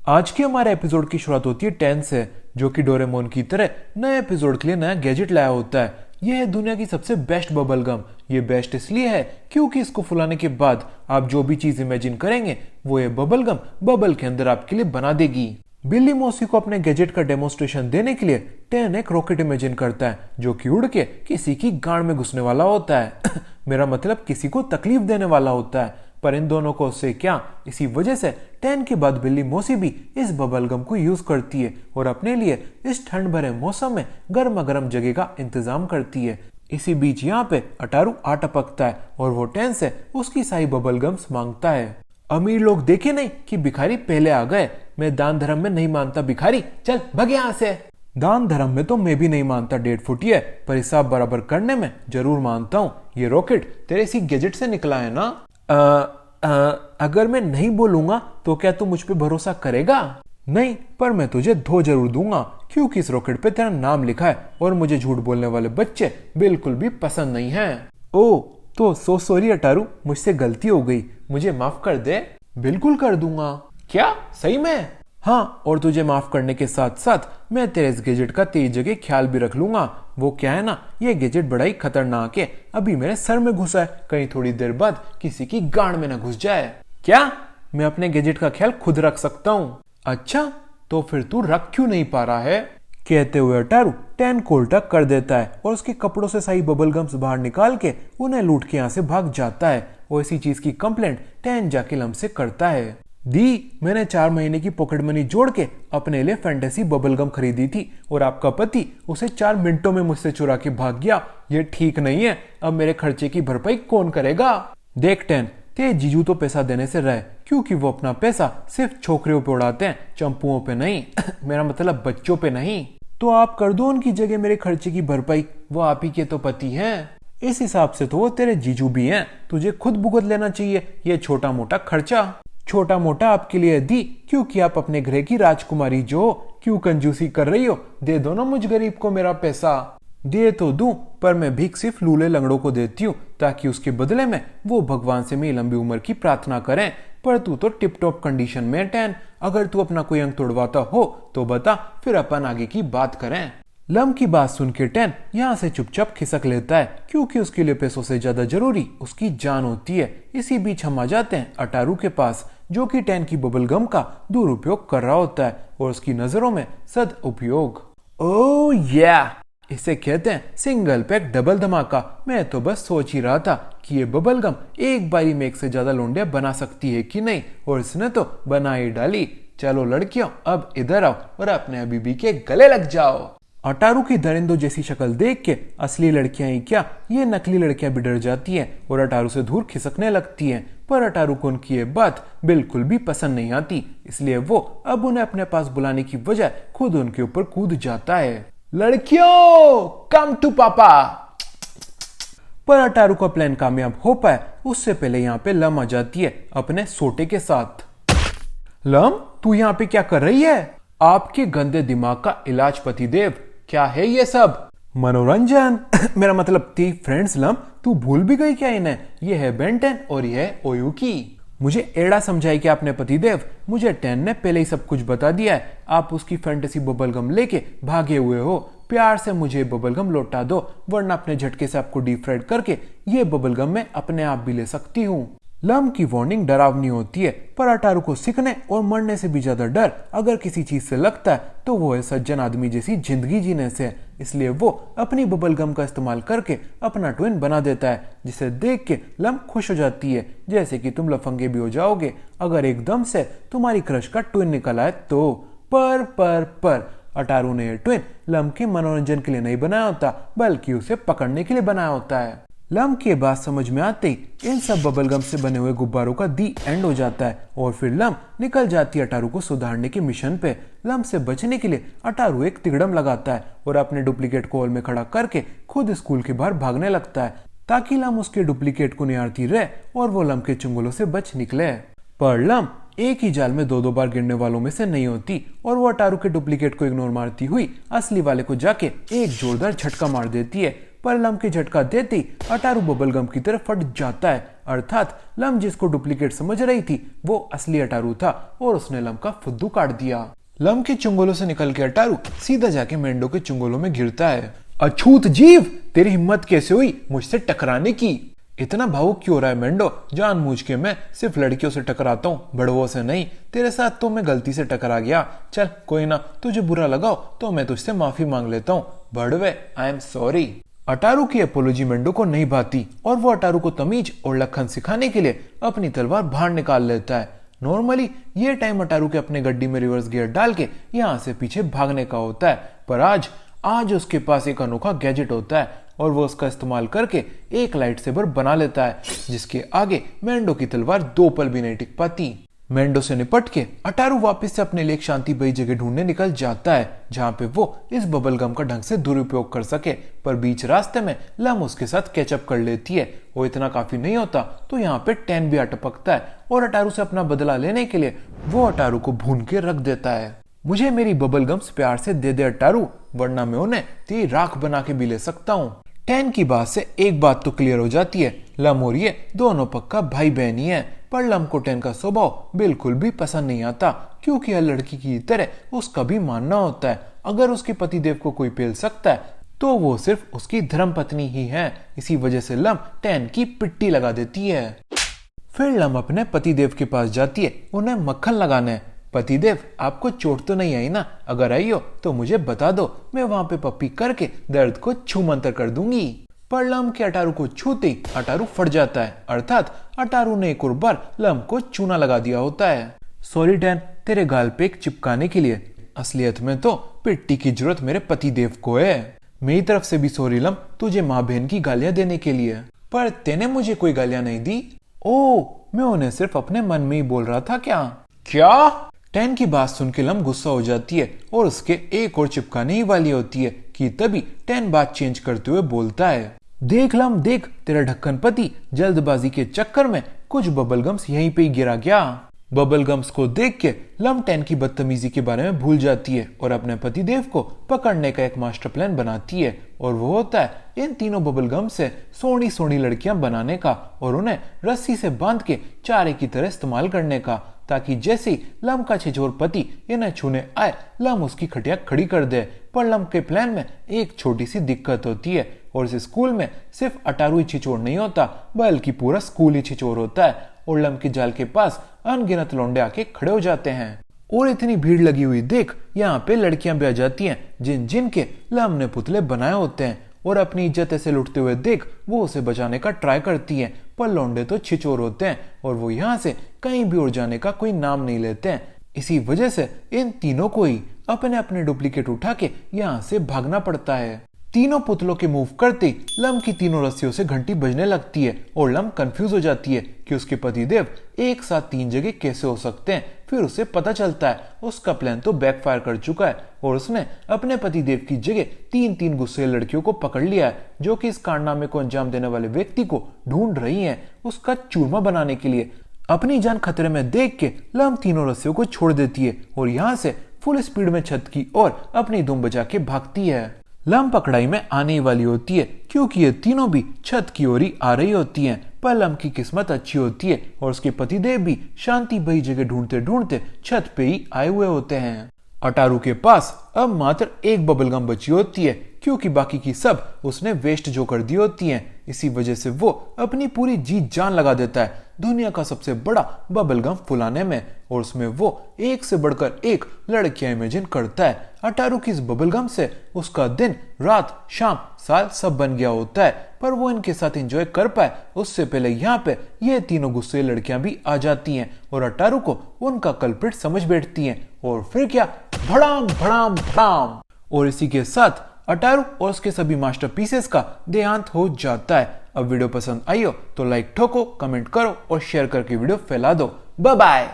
आज के हमारे एपिसोड की शुरुआत होती है 10 से, जो कि डोरेमोन की तरह नए एपिसोड के लिए नया गैजेट लाया होता है। यह है दुनिया की सबसे बेस्ट बबल गम। ये बेस्ट इसलिए है क्योंकि इसको फुलाने के बाद आप जो भी चीज इमेजिन करेंगे वो ये बबल गम बबल के अंदर आपके लिए बना देगी। बिल्ली मौसी को अपने गैजेट का डेमोन्स्ट्रेशन देने के लिए टेन एक रॉकेट इमेजिन करता है जो कि उड़ के किसी की गांड में घुसने वाला होता है मेरा मतलब किसी को तकलीफ देने वाला होता है। पर इन दोनों को उससे क्या, इसी वजह से 10 के बाद बिल्ली मौसी भी इस बबल गम को यूज करती है और अपने लिए इस ठंड भरे मौसम में गर्मा गर्म जगह का इंतजाम करती है। इसी बीच यहाँ पे अटारू आ टपकता है और वो 10 से उसकी सारी बबल गम्स मांगता है। अमीर लोग देखे नहीं कि भिखारी पहले आ गए। मैं दान धर्म में नहीं मानता भिखारी, चल भग यहाँ से। दान धर्म में तो मैं भी नहीं मानता 1.5 फुटी है, पर हिसाब बराबर करने में जरूर मानता हूँ। ये रॉकेट तेरे इसी गैजेट से निकला है ना? अगर मैं नहीं बोलूंगा तो क्या तू मुझ पे भरोसा करेगा? नहीं, पर मैं तुझे धो जरूर दूंगा क्योंकि इस रॉकेट पे तेरा नाम लिखा है और मुझे झूठ बोलने वाले बच्चे बिल्कुल भी पसंद नहीं हैं। ओ तो सॉरी अटारू, मुझसे गलती हो गई, मुझे माफ कर दे। बिल्कुल कर दूंगा। क्या सही में? हाँ, और तुझे माफ करने के साथ साथ मैं तेरे इस गैजेट का तेज जगह ख्याल भी रख लूंगा। वो क्या है ना, ये गैजेट बड़ा ही खतरनाक है। अभी मेरे सर में घुसा है, कहीं थोड़ी देर बाद किसी की गांड में ना घुस जाए। क्या? मैं अपने गैजेट का ख्याल खुद रख सकता हूँ? अच्छा, तो फिर तू रख क्यों नहीं पा रहा है? कहते हुए अटारू 10 को उल्टा कर देता है और उसके कपड़ों से सारी बबल गम्स बाहर निकाल के उन्हें लूट के यहाँ से भाग जाता है। और इसी चीज की कंप्लेंट 10 जाके लम से करता है। दी, मैंने 4 महीने की पॉकेट मनी जोड़ के अपने लिए फैंटेसी बबल गम खरीदी थी और आपका पति उसे 4 मिनटों में मुझसे चुरा के भाग गया। ये ठीक नहीं है। अब मेरे खर्चे की भरपाई कौन करेगा? देख 10, तेरे जीजू तो पैसा देने से रहे क्योंकि वो अपना पैसा सिर्फ छोकरियों पे उड़ाते हैं, चंपुओं पे नहीं मेरा मतलब बच्चों पे नहीं। तो आप कर दो उनकी जगह मेरे खर्चे की भरपाई, वो आप ही के तो पति हैं। इस हिसाब से तो वो तेरे जीजू भी हैं, तुझे खुद भुगत लेना चाहिए ये छोटा मोटा खर्चा। छोटा मोटा आपके लिए दी क्योंकि आप अपने घर की राजकुमारी जो हो। क्यों कंजूसी कर रही हो? दे दो ना मुझ गरीब को मेरा पैसा। दे तो दूं, पर मैं भीख सिर्फ लूले लंगड़ों को देती हूँ ताकि उसके बदले में वो भगवान से मेरी लंबी उम्र की प्रार्थना करें। पर तू तो टिप टॉप कंडीशन में 10, अगर तू अपना कोई अंग तोड़वाता हो तो बता, फिर अपन आगे की बात करें। लम की बात सुन के 10 यहाँ से चुपचाप खिसक लेता है क्योंकि उसके लिए पैसों से ज्यादा जरूरी उसकी जान होती है। इसी बीच हम आ जाते हैं अटारू के पास, जो कि 10 की बबल गम का दुरुपयोग कर रहा होता है और उसकी नजरों में सदुपयोग। ओह या, इसे कहते हैं सिंगल पैक डबल धमाका। मैं तो बस सोच ही रहा था कि ये बबल गम एक बारी में एक से ज्यादा लोंडे बना सकती है कि नहीं, और इसने तो बना ही डाली। चलो लड़कियों, अब इधर आओ और अपने हबीबी के गले लग जाओ। अटारू की दरिंदों जैसी शक्ल देख के असली लड़कियां ही क्या, ये नकली लड़कियां भी डर जाती हैं और अटारू से दूर खिसकने लगती हैं। पर अटारू को उनकी ये बात बिल्कुल भी पसंद नहीं आती, इसलिए वो अब उन्हें अपने पास बुलाने की बजाय खुद उनके ऊपर कूद जाता है। लड़कियों, कम टू पापा। पर अटारू का प्लान कामयाब हो पाए उससे पहले यहाँ पे लम आ जाती है अपने सोटे के साथ। लम, तू यहाँ पे क्या कर रही है? आपके गंदे दिमाग का इलाज पतिदेव। क्या है ये सब? मनोरंजन मेरा मतलब थी फ्रेंड्स। लम, तू भूल भी गई क्या इन्हें? ये है बेन 10 और ये है ओयुकी। मुझे एड़ा समझाई कि आपने पतिदेव, मुझे 10 ने पहले ही सब कुछ बता दिया है। आप उसकी फैंटेसी बबल गम लेके भागे हुए हो। प्यार से मुझे बबल गम लौटा दो, वरना अपने झटके से आपको डीप फ्राइड करके ये बबल गम मैं अपने आप भी ले सकती हूँ। लम की वार्निंग डरावनी होती है, पर अटारू को सीखने और मरने से भी ज्यादा डर अगर किसी चीज से लगता है तो वो है सज्जन आदमी जैसी जिंदगी जीने से। इसलिए वो अपनी बबल गम का इस्तेमाल करके अपना ट्विन बना देता है, जिसे देख के लम खुश हो जाती है, जैसे कि तुम लफंगे भी हो जाओगे अगर एकदम से तुम्हारी क्रश का ट्विन निकल आए तो। पर अटारू ने यह ट्विन लम के मनोरंजन के लिए नहीं बनाया होता, बल्कि उसे पकड़ने के लिए बनाया होता है। लम के बात समझ में आते ही इन सब बबल गम से बने हुए गुब्बारों का दी एंड हो जाता है और फिर लम निकल जाती है अटारू को सुधारने के मिशन पे। लम से बचने के लिए अटारू एक तिगड़म लगाता है और अपने डुप्लीकेट को हॉल में खड़ा करके खुद स्कूल के बाहर भागने लगता है ताकि लम उसके डुप्लीकेट को निहारती रहे और वो लम के चुंगलों से बच निकले। पर लम एक ही जाल में 2-2 बार गिरने वालों में से नहीं होती और वो अटारू के डुप्लीकेट को इग्नोर मारती हुई असली वाले को जाके एक जोरदार झटका मार देती है। पर लम के झटका देते ही अटारू बबल गम की तरफ फट जाता है। अर्थात लम जिसको डुप्लीकेट समझ रही थी वो असली अटारू था और उसने लम का फुद्दू काट दिया। लम के चुंगलों से निकल के अटारू सीधा जाके मेंढो के चुंगलों में गिरता है। अछूत जीव, तेरी हिम्मत कैसे हुई मुझसे टकराने की? इतना भावुक क्यों हो रहा है मेंढो? जानबूझ के मैं सिर्फ लड़कियों से टकराता हूँ, बड़वों से नहीं। तेरे साथ तो मैं गलती से टकरा गया। चल कोई ना, तुझे बुरा लगाओ तो मैं तुझसे माफी मांग लेता हूँ। बड़वे, आई एम सॉरी। अटारू की अपोलॉजी मेंढो को नहीं भाती और वो अटारू को तमीज और लखन सिखाने के लिए अपनी तलवार बाहर निकाल लेता है। नॉर्मली ये टाइम अटारू के अपने गड्डी में रिवर्स गियर डाल के यहाँ से पीछे भागने का होता है, पर आज उसके पास एक अनोखा गैजेट होता है और वो उसका इस्तेमाल करके एक लाइट सेबर बना लेता है जिसके आगे मेंढो की तलवार 2 पल भी नहीं टिक पाती। मेंढो से निपट के अटारू वापस से अपने लिए एक शांति भरी जगह ढूंढने निकल जाता है जहां पे वो इस बबल गम का ढंग से दुरुपयोग कर सके, पर बीच रास्ते में लम उसके साथ कैचअप कर लेती है। वो इतना काफी नहीं होता तो यहाँ पे टैन भी अटपकता है और अटारू से अपना बदला लेने के लिए वो अटारू को भून के रख देता है। मुझे मेरी बबल गम्स प्यार से दे दे अटारू, वरना मैं उन्हें तेरी राख बना के भी ले सकता हूँ। टैन की बात से एक बात तो क्लियर हो जाती है, लम और ये दोनों पक्का भाई बहन ही है। पर लम को टैन का स्वभाव बिल्कुल भी पसंद नहीं आता क्योंकि हर लड़की की तरह उसका भी मानना होता है अगर उसके पतिदेव को कोई पेल सकता है तो वो सिर्फ उसकी धर्मपत्नी ही है। इसी वजह से लम टैन की पिट्टी लगा देती है। फिर लम अपने पतिदेव के पास जाती है उन्हें मक्खन लगाने। पतिदेव, आपको चोट तो नहीं आई ना? अगर आई हो तो मुझे बता दो, मैं वहां पे पप्पी करके दर्द को छू मंतर कर दूंगी। पर लम के अटारू को छूते ही अटारू फट जाता है, अर्थात अटारू ने एक और बार लम को चूना लगा दिया होता है। सॉरी टैन, तेरे गाल पे एक चिपकाने के लिए। असलियत में तो पिट्टी की जरूरत मेरे पतिदेव को है। मेरी तरफ से भी सॉरी लम, तुझे माँ बहन की गालियां देने के लिए। पर तेने मुझे कोई गालियां नहीं दी। ओ, मैं उन्हें सिर्फ अपने मन में ही बोल रहा था क्या? टैन की बात सुन के लम गुस्सा हो जाती है और उसके एक और चिपकाने ही वाली होती है कि तभी टैन बात चेंज करते हुए बोलता है, देख लम देख, तेरा ढक्कन पति जल्दबाजी के चक्कर में कुछ बबल गम्स यहीं पे ही गिरा गया। बबल गम्स को देख के लम टैन की बदतमीजी के बारे में भूल जाती है और अपने पतिदेव को पकड़ने का एक मास्टर प्लान बनाती है और वो होता है इन तीनों बबल गम से सोनी सोनी लड़कियां बनाने का और उन्हें रस्सी से बांध के चारे की तरह इस्तेमाल करने का, ताकि जैसे ही लम का छिछोर पति इन्हें छूने आए लम उसकी खटिया खड़ी कर दे। पर लम के प्लान में एक छोटी सी दिक्कत होती है और इस स्कूल में सिर्फ अटारू ही छिछोर नहीं होता बल्कि पूरा स्कूल ही छिछोर होता है और लम के जाल के पास अनगिनत लौंडे आके खड़े हो जाते हैं और इतनी भीड़ लगी हुई देख यहाँ पे लड़कियां भी आ जाती हैं जिन के लम ने पुतले बनाए होते हैं और अपनी इज्जत ऐसे लुटते हुए देख वो उसे बचाने का ट्राई करती है, पर लौंडे तो छिचोर होते हैं और वो यहाँ से कहीं भी उड़ जाने का कोई नाम नहीं लेते हैं। इसी वजह से इन तीनों को ही अपने अपने डुप्लीकेट उठा के यहाँ से भागना पड़ता है। तीनों पुतलों के मूव करते लम की तीनों रस्सियों से घंटी बजने लगती है और लम कंफ्यूज हो जाती है कि उसके पतिदेव एक साथ 3 जगह कैसे हो सकते हैं। फिर उसे पता चलता है उसका प्लान तो बैकफायर कर चुका है और उसने अपने पतिदेव की जगह 3 गुस्सेल लड़कियों को पकड़ लिया है जो कि इस कारनामे को अंजाम देने वाले व्यक्ति को ढूंढ रही हैं उसका चूरमा बनाने के लिए। अपनी जान खतरे में देख के लम तीनों रस्सियों को छोड़ देती है और यहाँ से फुल स्पीड में छत की ओर अपनी दुम बजा के भागती है। लम पकड़ाई में आने वाली होती है क्योंकि ये तीनों भी छत की ओर ही आ रही होती हैं, पर लम की किस्मत अच्छी होती है और उसके पतिदेव भी शांति भरी जगह ढूंढते ढूंढते छत पे ही आए हुए होते हैं। अटारू के पास अब मात्र एक बबलगम बची होती है क्योंकि बाकी की सब उसने वेस्ट जो कर दी होती हैं। इसी वजह से वो अपनी पूरी जी जान लगा देता है दुनिया का सबसे बड़ा बबलगम फुलाने में और उसमें वो एक से बढ़कर एक लड़कियां इमेजिन करता है। अटारू की इस बबलगम से उसका दिन रात शाम साल सब बन गया होता है, पर वो इनके साथ एंजॉय कर पाए उससे पहले यहाँ पे ये तीनों गुस्से लड़कियां भी आ जाती हैं और अटारू को उनका कल्प्रिट समझ बैठती हैं और फिर क्या भड़ाम भड़ाम भड़ाम। और इसी के साथ अटारू और उसके सभी मास्टरपीसेस का देहांत हो जाता है। अब वीडियो पसंद आई हो तो लाइक ठोको, कमेंट करो और शेयर करके वीडियो फैला दो। Bye bye.